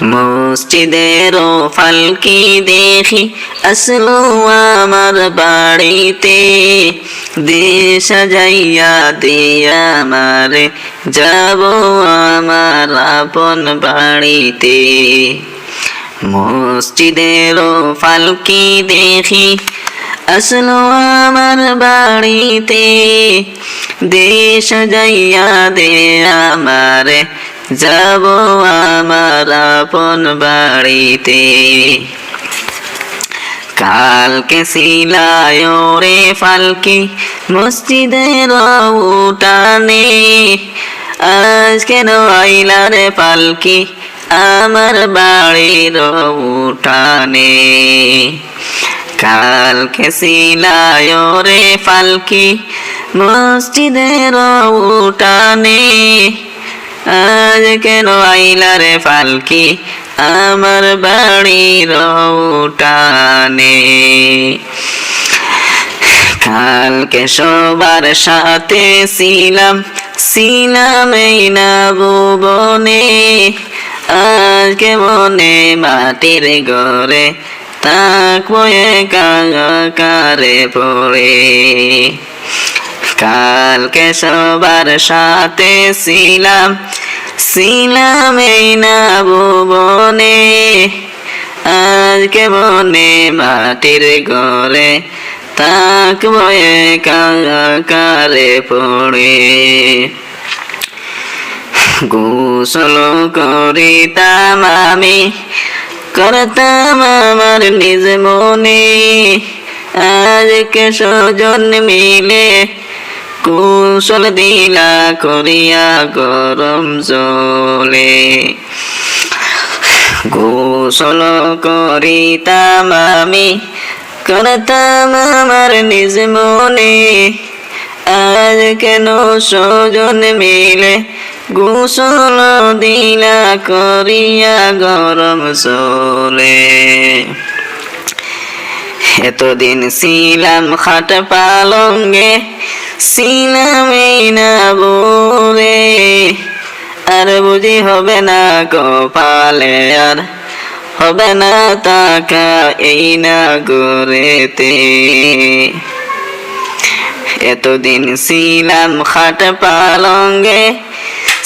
মসজিদের ফালকি দেখি আসলো আমার বাড়িতে, দিয়ে সাজাইয়া দিয়া আমারে যাব আমার আপন বাড়িতে। মসজিদের ফালকি দেখি আসলো আমার বাড়িতে, দিয়ে সাজাইয়া দিয়া আমারে যাব আমার আপন বাড়িতে। কালকে ছিলায় রে ফালকি মসজিদের উঠানে, আজ কেন আইলা রে পালকি আমার বাড়ির উঠানে। কালকে ছিলায় রে ফালকি মসজিদের উঠানে, আজ কেন আইলা রে পালকি আমার বাড়ির উঠানে। কালকে সবার সাথে ছিলাম এই না ভুবনে, আজকে মনে মাটির ঘরে থাকবো একা কারে পড়ে। কালকে সবার সাথে ছিলাম এই না ভুবনে, আজকে মনে মাটির ঘরে থাকবো একা কারে পড়ে। গোসল করিতাম আমি করতাম আমার নিজ মনে, আজকে সজন মিলে কুশল দিলা করিয়া গরম জলে। গোসল করিতাম আমি করতাম আমার নিজ মনে, আজ কেন সজন মিলে গোসল দিলা করিয়া গরম জলে। এতদিন ছিলাম খাট পালঙ্গে, ছিলাম এই না বলে, আর বুঝি হবে না কপালে, আর হবে না টাকা এই না গড়েতে। এতদিন ছিলাম খাট পালঙ্গে,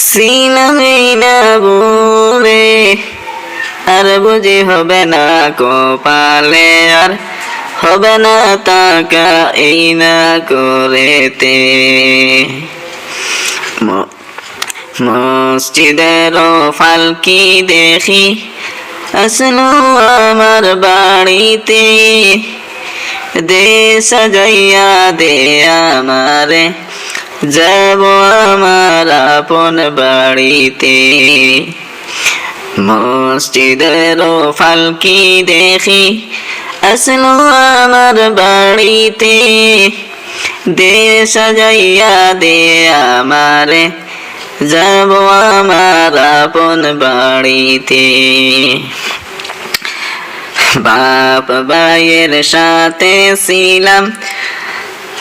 ছিলাম এই না বলে, আর বুঝি হবে না কপালে, আর হবে না টাকা এই না করেতে। মসজিদের ফালকি দেখি আসলো আমার বাড়িতে, দে সাজাইয়া দে আমারে যাব আমার আপন বাড়িতে। মসজিদের ফালকি দেখি আসলো আমার বাড়িতে, দে সাজাইয়া দে আমারে যাব আমার আপন বাড়িতে। বাপ ভাইয়ের সাথে ছিলাম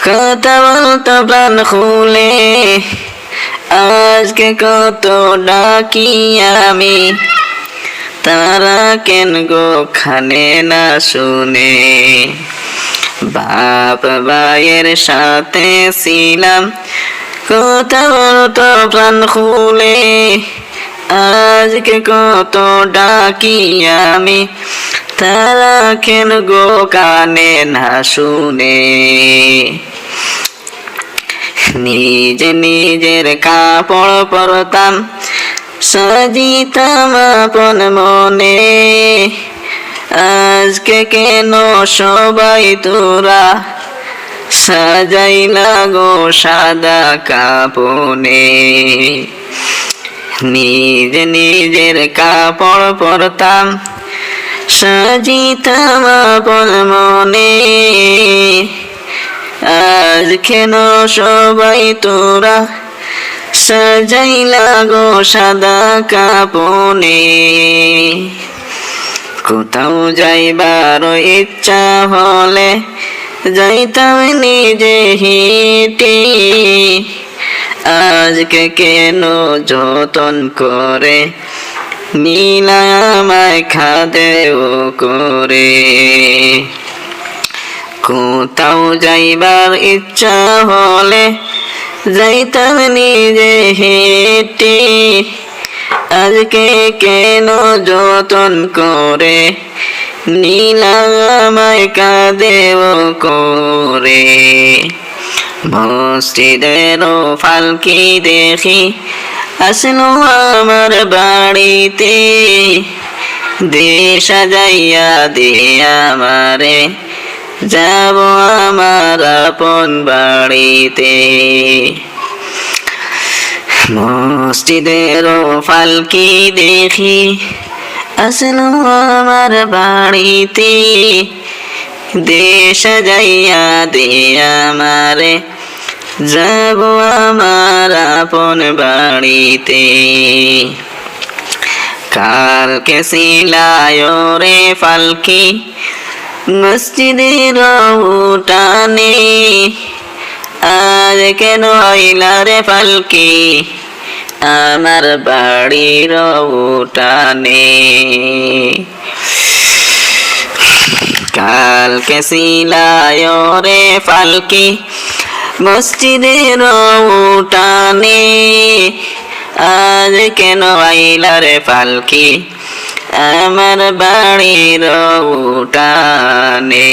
কথা বলতো প্রাণ খুলে, আজকে কত ডাকি আমি তারা কেন গো খানে না শুনে। বাপ ভাইয়ের সাথে ছিলাম কথা বলতো প্রাণ খুলে, আজকে কত ডাকি আমি তারা কেন গো কানে না শুনে। নিজের কাপড় পরতাম সাজিতাম আপন মনে, আজকে কেন সবাই তোরা সাজাইলা গো সাদা কাপনে। নিজের কাপড় পরতাম সাজিতাম আপন মনে, আজ কেন সবাই তোরা সাজাইলা গো সাদা কাপনে। কোথাও যাইবার ইচ্ছা হলে যাইতাম নিজে হেঁটে, আজকে কেন যতন করে নীলায় আমায় খাদেও করে। কোথাও যাইবার ইচ্ছা হলে যাইতাম নিজে হেঁটে, আজকে কেন যতন করে নীলায় আমায় কাঁদেও করে। মসজিদেরও ফালকি দেখি আসলো আমার বাড়িতে, দে সাজাইয়া দে আমারে যাব আমার আপন বাড়িতে। মসজিদেরও ফালকি দেখি আসলো আমার বাড়িতে, দে সাজাইয়া দে আমারে যাব আমার আপন বাড়িতে। কালকে ছিলায় রে ফালকি মসজিদের উঠানে, আজ কেন আইলা রে ফালকি আমার বাড়ির উঠানে। কালকে ছিলায় রে ফালকি মসজিদের উঠানে, আজ কেন আইলা রে ফালকি আমার বাড়ির উঠানে।